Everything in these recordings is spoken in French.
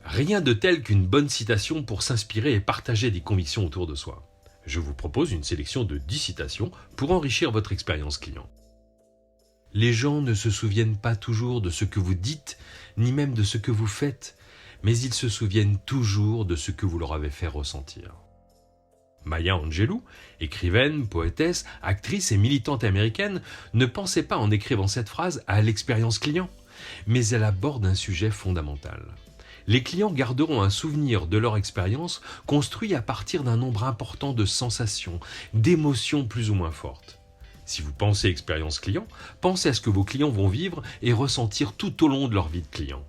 Rien de tel qu'une bonne citation pour s'inspirer et partager des convictions autour de soi. Je vous propose une sélection de 10 citations pour enrichir votre expérience client. Les gens ne se souviennent pas toujours de ce que vous dites, ni même de ce que vous faites, mais ils se souviennent toujours de ce que vous leur avez fait ressentir. Maya Angelou, écrivaine, poétesse, actrice et militante américaine, ne pensait pas en écrivant cette phrase à l'expérience client, mais elle aborde un sujet fondamental. Les clients garderont un souvenir de leur expérience construit à partir d'un nombre important de sensations, d'émotions plus ou moins fortes. Si vous pensez expérience client, pensez à ce que vos clients vont vivre et ressentir tout au long de leur vie de client.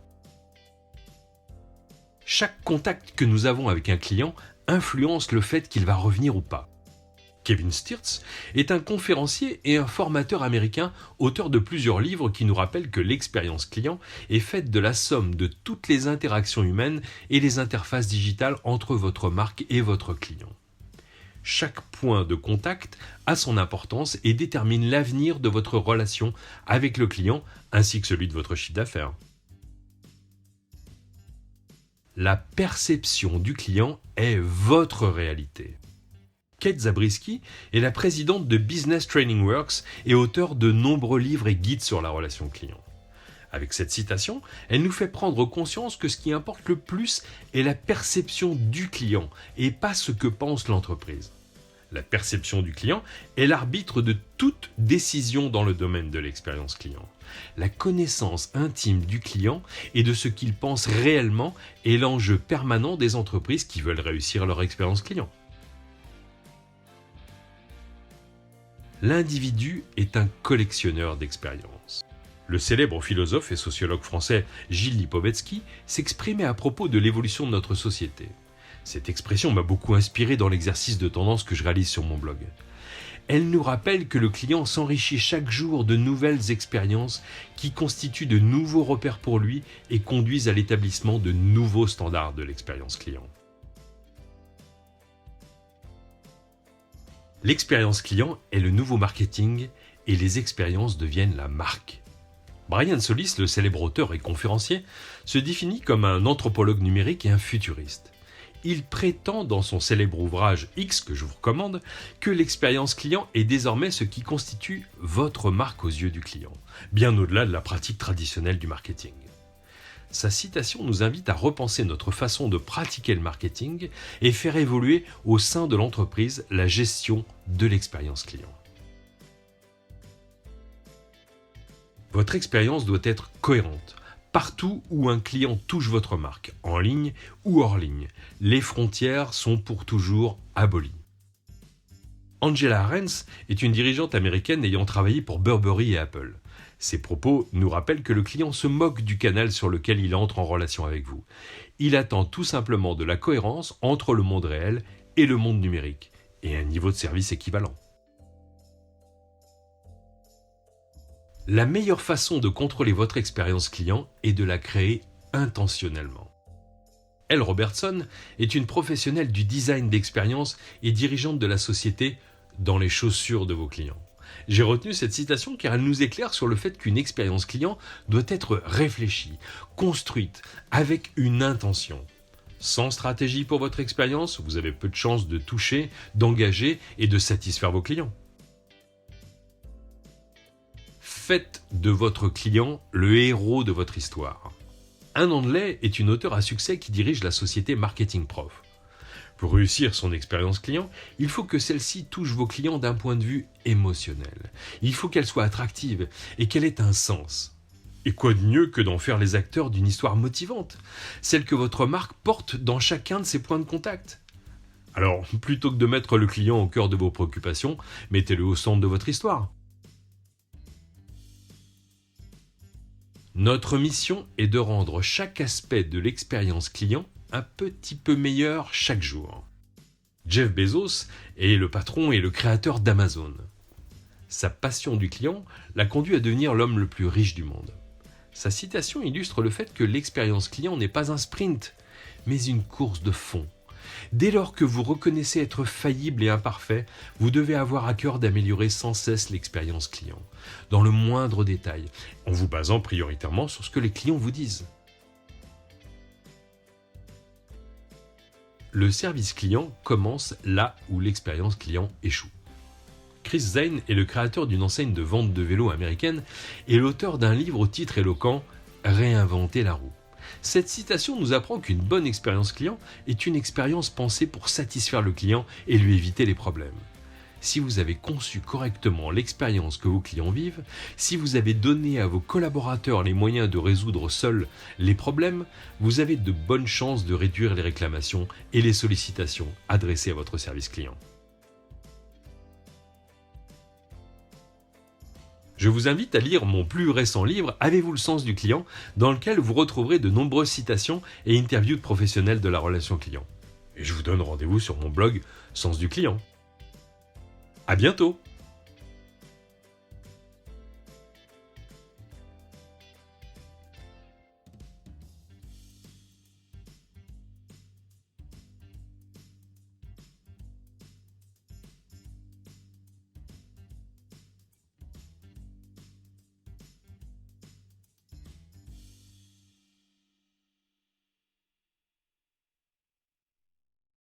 Chaque contact que nous avons avec un client influence le fait qu'il va revenir ou pas. Kevin Stirtz est un conférencier et un formateur américain, auteur de plusieurs livres qui nous rappellent que l'expérience client est faite de la somme de toutes les interactions humaines et les interfaces digitales entre votre marque et votre client. Chaque point de contact a son importance et détermine l'avenir de votre relation avec le client ainsi que celui de votre chiffre d'affaires. La perception du client est votre réalité. Kate Zabriskie est la présidente de Business Training Works et auteure de nombreux livres et guides sur la relation client. Avec cette citation, elle nous fait prendre conscience que ce qui importe le plus est la perception du client et pas ce que pense l'entreprise. La perception du client est l'arbitre de toute décision dans le domaine de l'expérience client. La connaissance intime du client et de ce qu'il pense réellement est l'enjeu permanent des entreprises qui veulent réussir leur expérience client. L'individu est un collectionneur d'expériences. Le célèbre philosophe et sociologue français Gilles Lipovetsky s'exprimait à propos de l'évolution de notre société. Cette expression m'a beaucoup inspiré dans l'exercice de tendance que je réalise sur mon blog. Elle nous rappelle que le client s'enrichit chaque jour de nouvelles expériences qui constituent de nouveaux repères pour lui et conduisent à l'établissement de nouveaux standards de l'expérience client. L'expérience client est le nouveau marketing et les expériences deviennent la marque. Brian Solis, le célèbre auteur et conférencier, se définit comme un anthropologue numérique et un futuriste. Il prétend dans son célèbre ouvrage X, que je vous recommande, que l'expérience client est désormais ce qui constitue votre marque aux yeux du client, bien au-delà de la pratique traditionnelle du marketing. Sa citation nous invite à repenser notre façon de pratiquer le marketing et faire évoluer au sein de l'entreprise la gestion de l'expérience client. Votre expérience doit être cohérente. Partout où un client touche votre marque, en ligne ou hors ligne, les frontières sont pour toujours abolies. Angela Ahrendts est une dirigeante américaine ayant travaillé pour Burberry et Apple. Ses propos nous rappellent que le client se moque du canal sur lequel il entre en relation avec vous. Il attend tout simplement de la cohérence entre le monde réel et le monde numérique, et un niveau de service équivalent. La meilleure façon de contrôler votre expérience client est de la créer intentionnellement. Elle Robertson est une professionnelle du design d'expérience et dirigeante de la société Dans les chaussures de vos clients. J'ai retenu cette citation car elle nous éclaire sur le fait qu'une expérience client doit être réfléchie, construite, avec une intention. Sans stratégie pour votre expérience, vous avez peu de chances de toucher, d'engager et de satisfaire vos clients. Faites de votre client le héros de votre histoire. Anne Handley est une auteure à succès qui dirige la société Marketing Prof. Pour réussir son expérience client, il faut que celle-ci touche vos clients d'un point de vue émotionnel. Il faut qu'elle soit attractive et qu'elle ait un sens. Et quoi de mieux que d'en faire les acteurs d'une histoire motivante, celle que votre marque porte dans chacun de ses points de contact. Alors, plutôt que de mettre le client au cœur de vos préoccupations, mettez-le au centre de votre histoire. Notre mission est de rendre chaque aspect de l'expérience client un petit peu meilleur chaque jour. Jeff Bezos est le patron et le créateur d'Amazon. Sa passion du client l'a conduit à devenir l'homme le plus riche du monde. Sa citation illustre le fait que l'expérience client n'est pas un sprint, mais une course de fond. Dès lors que vous reconnaissez être faillible et imparfait, vous devez avoir à cœur d'améliorer sans cesse l'expérience client, dans le moindre détail, en vous basant prioritairement sur ce que les clients vous disent. Le service client commence là où l'expérience client échoue. Chris Zane est le créateur d'une enseigne de vente de vélos américaine et l'auteur d'un livre au titre éloquent « Réinventer la roue ». Cette citation nous apprend qu'une bonne expérience client est une expérience pensée pour satisfaire le client et lui éviter les problèmes. Si vous avez conçu correctement l'expérience que vos clients vivent, si vous avez donné à vos collaborateurs les moyens de résoudre seuls les problèmes, vous avez de bonnes chances de réduire les réclamations et les sollicitations adressées à votre service client. Je vous invite à lire mon plus récent livre « Avez-vous le sens du client ?», dans lequel vous retrouverez de nombreuses citations et interviews de professionnels de la relation client. Et je vous donne rendez-vous sur mon blog Sens du client. À bientôt!